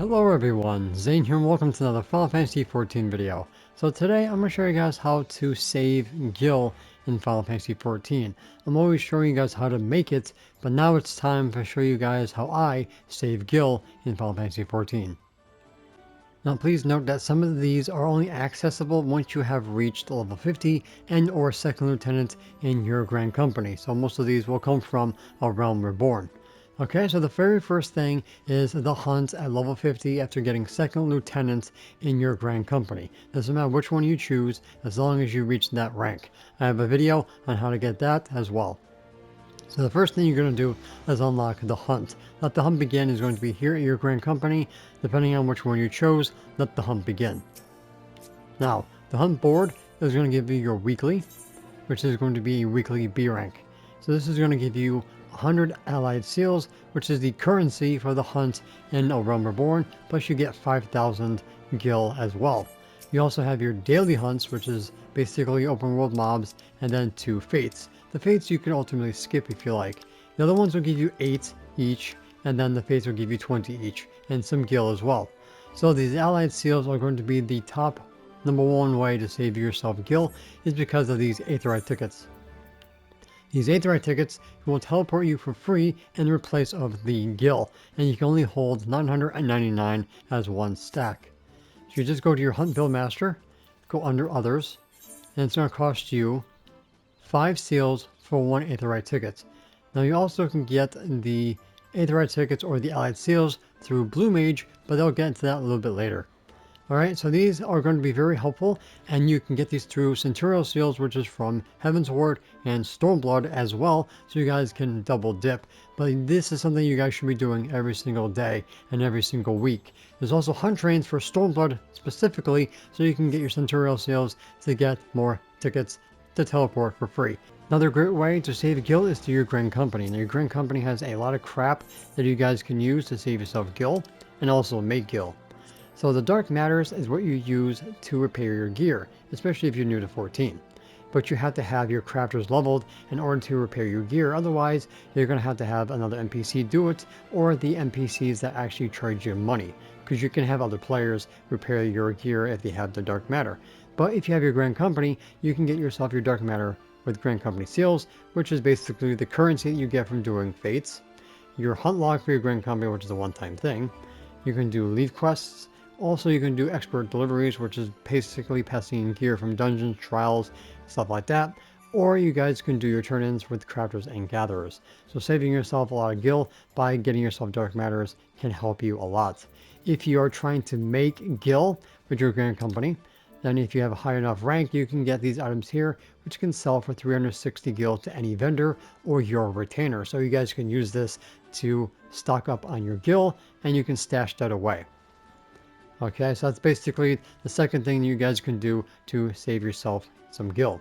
Hello everyone, Zane here and welcome to another Final Fantasy XIV video. So today I'm going to show you guys how to save Gil in Final Fantasy XIV. I'm always showing you guys how to make it, but now it's time to show you guys how I save Gil in Final Fantasy XIV. Now please note that some of these are only accessible once you have reached level 50 and or second lieutenant in your Grand Company, so most of these will come from A Realm Reborn. Okay, so the very first thing is the hunt at level 50 after getting second lieutenant in your Grand Company. Doesn't matter which one you choose as long as you reach that rank. I have a video on how to get that as well. So the first thing you're going to do is unlock the hunt. Let the hunt begin is going to be here at your Grand Company. Depending on which one you chose, let the hunt begin. Now, the hunt board is going to give you your weekly, which is going to be a weekly B rank. So this is going to give you 100 allied seals, which is the currency for the hunt in A Realm Reborn, plus you get 5,000 gil as well. You also have your daily hunts, which is basically open world mobs, and then 2 fates. The fates you can ultimately skip if you like. The other ones will give you 8 each, and then the fates will give you 20 each, and some gil as well. So these allied seals are going to be the top number one way to save yourself gil, is because of these Aetheryte tickets. These Aetheryte tickets will teleport you for free in replace of the gil, and you can only hold 999 as one stack. So you just go to your Hunt Build Master, go under Others, and it's going to cost you 5 seals for 1 Aetheryte ticket. Now you also can get the Aetheryte tickets or the allied seals through Blue Mage, but they'll get into that a little bit later. Alright, so these are going to be very helpful, and you can get these through Centurial Seals, which is from Heaven's Ward and Stormblood as well, so you guys can double dip. But this is something you guys should be doing every single day and every single week. There's also hunt trains for Stormblood specifically, so you can get your Centurial Seals to get more tickets to teleport for free. Another great way to save gil is through your Grand Company. Now your Grand Company has a lot of crap that you guys can use to save yourself gil, and also make gil. So the Dark Matters is what you use to repair your gear, especially if you're new to 14. But you have to have your crafters leveled in order to repair your gear, otherwise you're going to have another NPC do it, or the NPCs that actually charge you money, because you can have other players repair your gear if they have the Dark Matter. But if you have your Grand Company, you can get yourself your Dark Matter with Grand Company Seals, which is basically the currency that you get from doing Fates, your Hunt Log for your Grand Company, which is a one-time thing. You can do Leave Quests. Also, you can do expert deliveries, which is basically passing gear from dungeons, trials, stuff like that. Or you guys can do your turn-ins with crafters and gatherers. So saving yourself a lot of gil by getting yourself Dark Matters can help you a lot. If you are trying to make gil with your Grand Company, then if you have a high enough rank, you can get these items here, which can sell for 360 gil to any vendor or your retainer. So you guys can use this to stock up on your gil, and you can stash that away. Okay, so that's basically the second thing you guys can do to save yourself some gil.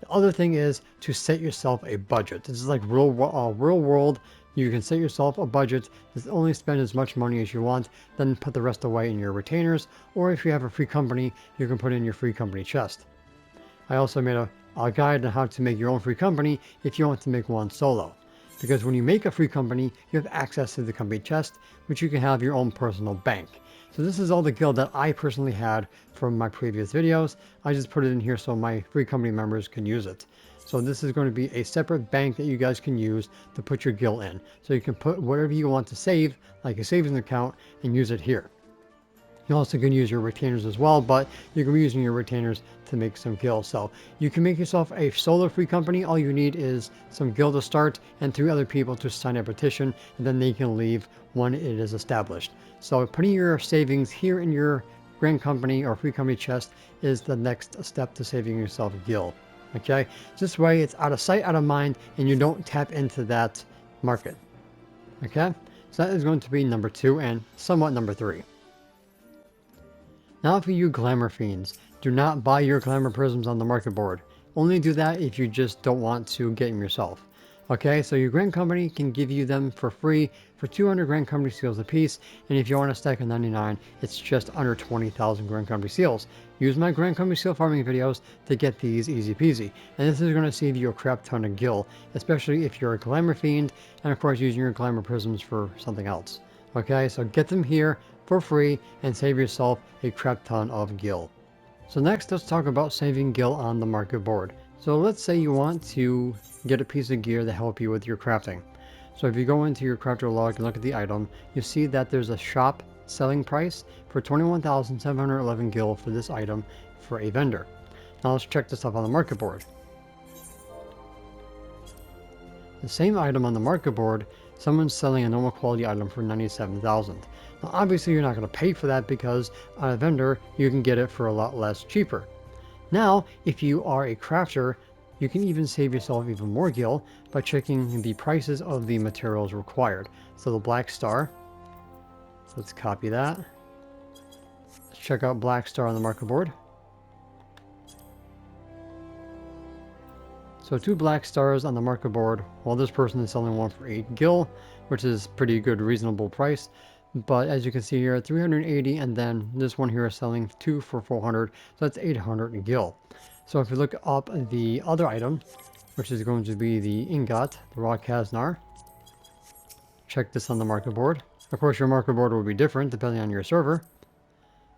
The other thing is to set yourself a budget. This is like real world. You can set yourself a budget to only spend as much money as you want, then put the rest away in your retainers, or if you have a free company, you can put it in your free company chest. I also made a guide on how to make your own free company if you want to make one solo. Because when you make a free company, you have access to the company chest, which you can have your own personal bank. So this is all the gil that I personally had from my previous videos. I just put it in here so my free company members can use it. So this is going to be a separate bank that you guys can use to put your gil in. So you can put whatever you want to save, like a savings account, and use it here. You also can use your retainers as well, but you can be using your retainers to make some gil. So you can make yourself a solo free company. All you need is some gil to start and 3 other people to sign a petition, and then they can leave when it is established. So putting your savings here in your Grand Company or free company chest is the next step to saving yourself gil. Okay, this way it's out of sight, out of mind, and you don't tap into that market. Okay, so that is going to be number 2 and somewhat number 3. Now for you Glamour Fiends, do not buy your Glamour Prisms on the market board. Only do that if you just don't want to get them yourself. Okay, so your Grand Company can give you them for free for 200 Grand Company Seals apiece, and if you want a stack of 99, it's just under 20,000 Grand Company Seals. Use my Grand Company Seal farming videos to get these easy peasy, and this is going to save you a crap ton of gil, especially if you're a Glamour Fiend, and of course using your Glamour Prisms for something else. Okay, so get them here for free and save yourself a crap ton of gil. So next, let's talk about saving gil on the market board. So let's say you want to get a piece of gear to help you with your crafting. So if you go into your crafter log and look at the item, you see that there's a shop selling price for 21,711 gil for this item for a vendor. Now let's check this up on the market board. The same item on the market board, someone's selling a normal quality item for 97,000. Now obviously you're not going to pay for that because on a vendor you can get it for a lot less cheaper. Now if you are a crafter, you can even save yourself even more gil by checking the prices of the materials required. So the black star, let's copy that. Let's check out black star on the market board. So 2 black stars on the market board, while this person is selling one for 8 gil, which is pretty good, reasonable price. But as you can see here, 380, and then this one here is selling 2 for 400, so that's 800 gil. So if you look up the other item, which is going to be the ingot, the raw Kaznar, check this on the market board. Of course, your market board will be different depending on your server.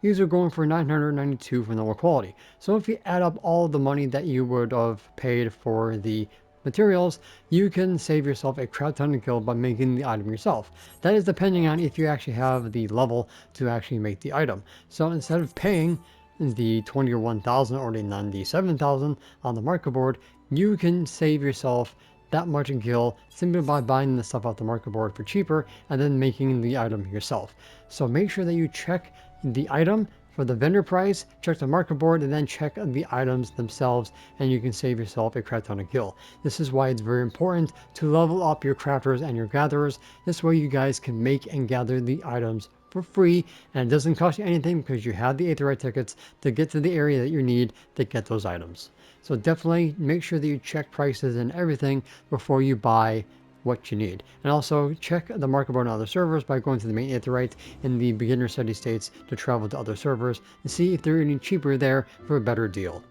These are going for 992 for normal quality. So if you add up all the money that you would have paid for the materials, you can save yourself a crap ton of gil by making the item yourself. That is depending on if you actually have the level to actually make the item. So instead of paying the 21,000 or the 97,000 on the market board, you can save yourself that much gil simply by buying the stuff off the market board for cheaper and then making the item yourself. So make sure that you check the item for the vendor price, check the market board, and then check the items themselves, and you can save yourself a crap ton of gil. This is why it's very important to level up your crafters and your gatherers. This way you guys can make and gather the items for free, and it doesn't cost you anything because you have the Aetheryte tickets to get to the area that you need to get those items. So definitely make sure that you check prices and everything before you buy what you need. And also check the market board on other servers by going to the main Aetheryte in the beginner study states to travel to other servers and see if they're any cheaper there for a better deal.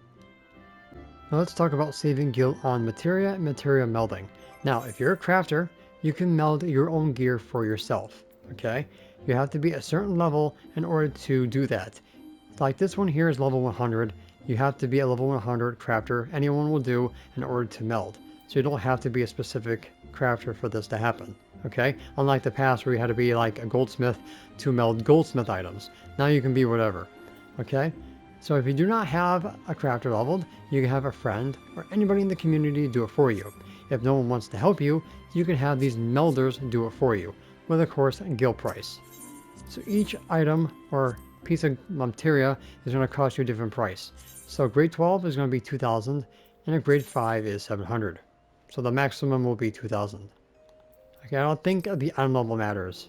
Now let's talk about saving gil on materia and materia melding. Now if you're a crafter, you can meld your own gear for yourself. Okay, you have to be a certain level in order to do that. Like this one here is level 100. You have to be a level 100 crafter. Anyone will do in order to meld. So you don't have to be a specific crafter for this to happen. Okay, unlike the past where you had to be like a goldsmith to meld goldsmith items. Now you can be whatever. Okay, so if you do not have a crafter leveled, you can have a friend or anybody in the community do it for you. If no one wants to help you, you can have these melders do it for you, with of course a gil price. So each item or piece of materia is going to cost you a different price. So grade 12 is going to be 2,000 and a grade 5 is 700. So the maximum will be 2,000. Okay, I don't think the item level matters.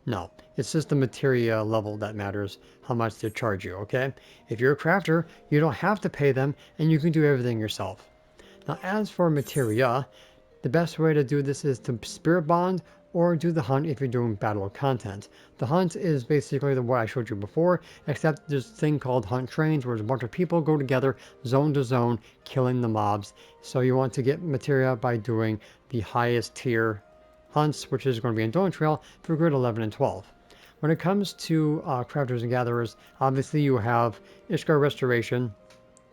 No, it's just the materia level that matters, how much they charge you, okay? If you're a crafter, you don't have to pay them and you can do everything yourself. Now as for materia, the best way to do this is to spirit bond or do the hunt if you're doing battle content. The hunt is basically what I showed you before, except there's a thing called hunt trains where a bunch of people go together zone to zone killing the mobs. So you want to get materia by doing the highest tier hunts, which is going to be in Dawn Trail for grade 11 and 12. When it comes to crafters and gatherers, obviously you have Ishgard Restoration,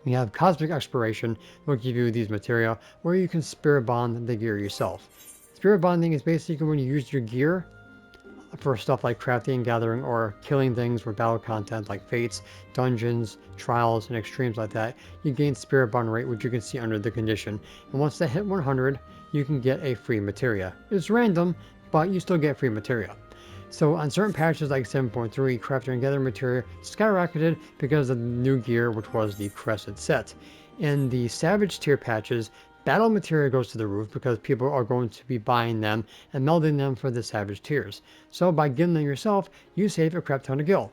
you have Cosmic Exploration, will give you these materia, or you can spirit bond the gear yourself. Spirit bonding is basically when you use your gear for stuff like crafting and gathering or killing things for battle content like fates, dungeons, trials, and extremes like that. You gain spirit bond rate, which you can see under the condition. And once they hit 100, you can get a free materia. It's random, but you still get free materia. So on certain patches like 7.3, crafting and gathering materia skyrocketed because of the new gear, which was the Crescent set. In the Savage tier patches, battle materia goes to the roof because people are going to be buying them and melding them for the Savage tiers. So by getting them yourself, you save a crap ton of gil.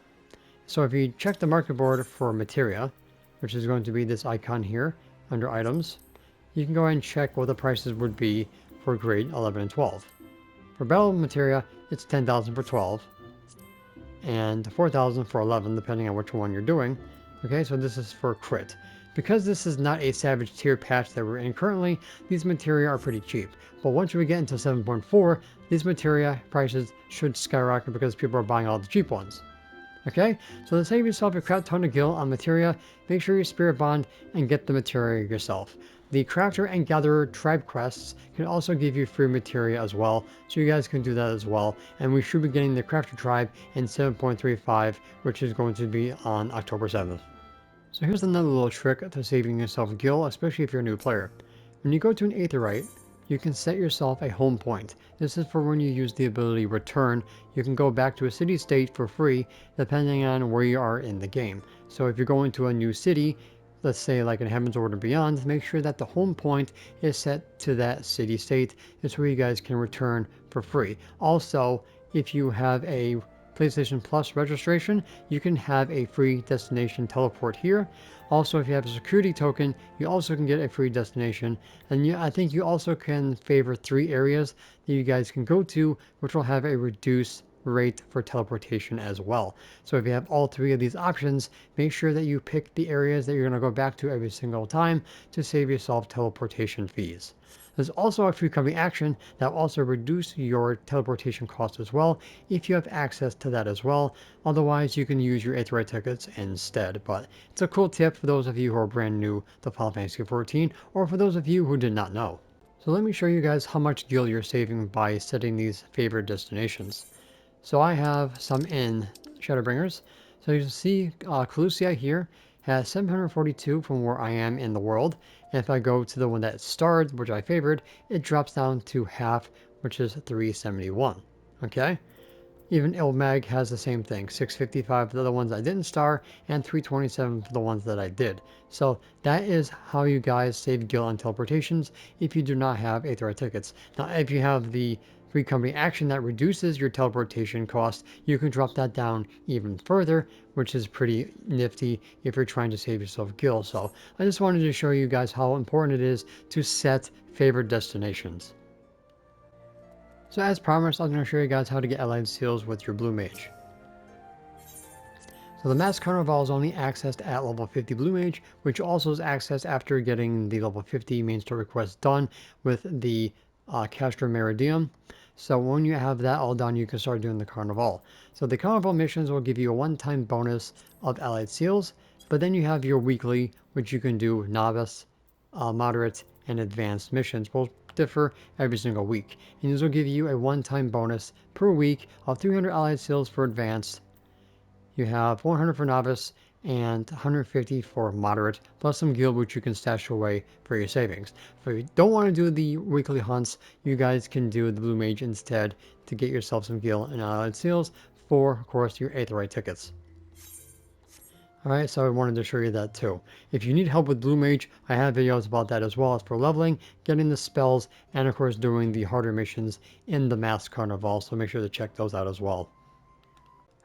So if you check the market board for materia, which is going to be this icon here under items, you can go ahead and check what the prices would be for grade 11 and 12. For battle materia, it's 10,000 for 12 and 4,000 for 11, depending on which one you're doing. Okay, so this is for crit. Because this is not a Savage tier patch that we're in currently, these materia are pretty cheap. But once we get into 7.4, these materia prices should skyrocket because people are buying all the cheap ones. Okay, so to save yourself a crap ton of gil on materia, make sure you spirit bond and get the materia yourself. The crafter and gatherer tribe quests can also give you free materia as well, so you guys can do that as well. And we should be getting the crafter tribe in 7.35, which is going to be on October 7th. So here's another little trick to saving yourself gil, especially if you're a new player. When you go to an aetheryte, you can set yourself a home point. This is for when you use the ability return. You can go back to a city state for free depending on where you are in the game. So if you're going to a new city, let's say like in Heaven's Ward and Beyond, make sure that the home point is set to that city state. It's where you guys can return for free. Also, if you have a PlayStation Plus registration, you can have a free destination teleport here. Also, if you have a security token, you also can get a free destination. And I think you also can favor 3 areas that you guys can go to, which will have a reduced rate for teleportation as well. So if you have all 3 of these options, make sure that you pick the areas that you're going to go back to every single time to save yourself teleportation fees. There's also a free coming action that will also reduce your teleportation cost as well if you have access to that as well. Otherwise, you can use your aetheryte tickets instead. But it's a cool tip for those of you who are brand new to Final Fantasy XIV, or for those of you who did not know. So let me show you guys how much gil you're saving by setting these favorite destinations. So I have some in Shadowbringers. So you can see Calusia here has 742 from where I am in the world. And if I go to the one that starred, which I favored, it drops down to half, which is 371. Okay? Even Ilmag has the same thing, 655 for the ones I didn't star, and 327 for the ones that I did. So that is how you guys save gil on teleportations if you do not have aetheryte tickets. Now if you have the free company action that reduces your teleportation cost, you can drop that down even further, which is pretty nifty if you're trying to save yourself gil. So I just wanted to show you guys how important it is to set favorite destinations. So as promised, I'm going to show you guys how to get allied seals with your blue mage. So the Masked Carnival is only accessed at level 50 blue mage, which also is accessed after getting the level 50 main story quest done with the Castro Meridium. So when you have that all done, you can start doing the Carnival. So the Carnival missions will give you a one-time bonus of allied seals, but then you have your weekly, which you can do novice, moderate, and advanced missions will differ every single week. And these will give you a one-time bonus per week of 300 allied seals for advanced. You have 100 for novice and 150 for moderate, plus some gil which you can stash away for your savings. If you don't want to do the weekly hunts, you guys can do the blue mage instead to get yourself some gil and allied seals for, of course, your aetheryte tickets. Alright, so I wanted to show you that too. If you need help with blue mage, I have videos about that as well as for leveling, getting the spells, and of course doing the harder missions in the Masked Carnival, so make sure to check those out as well.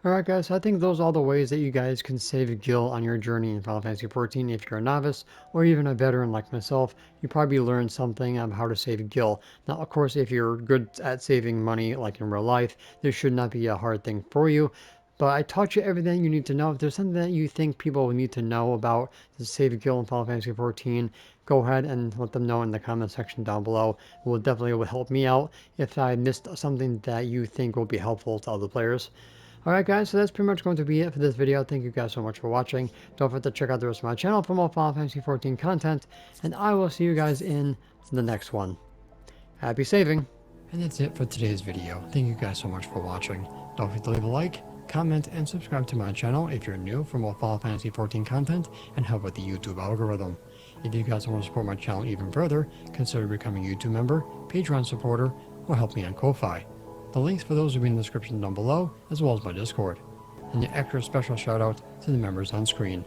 Alright guys, so I think those are all the ways that you guys can save gil on your journey in Final Fantasy XIV. If you're a novice or even a veteran like myself, you probably learned something on how to save gil. Now of course if you're good at saving money like in real life, this should not be a hard thing for you. But I taught you everything you need to know. If there's something that you think people need to know about to save gil in Final Fantasy XIV, go ahead and let them know in the comment section down below. It will definitely help me out if I missed something that you think will be helpful to other players. Alright guys, so that's pretty much going to be it for this video. Thank you guys so much for watching. Don't forget to check out the rest of my channel for more Final Fantasy XIV content, and I will see you guys in the next one. Happy saving! And that's it for today's video. Thank you guys so much for watching. Don't forget to leave a like, comment, and subscribe to my channel if you're new for more Final Fantasy XIV content and help with the YouTube algorithm. If you guys want to support my channel even further, consider becoming a YouTube member, Patreon supporter, or help me on Ko-Fi. The links for those will be in the description down below, as well as my Discord. And the extra special shout out to the members on screen.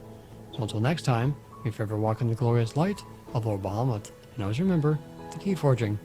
So until next time, may you forever walk in the glorious light of Lord Bahamut, and always remember to keep forging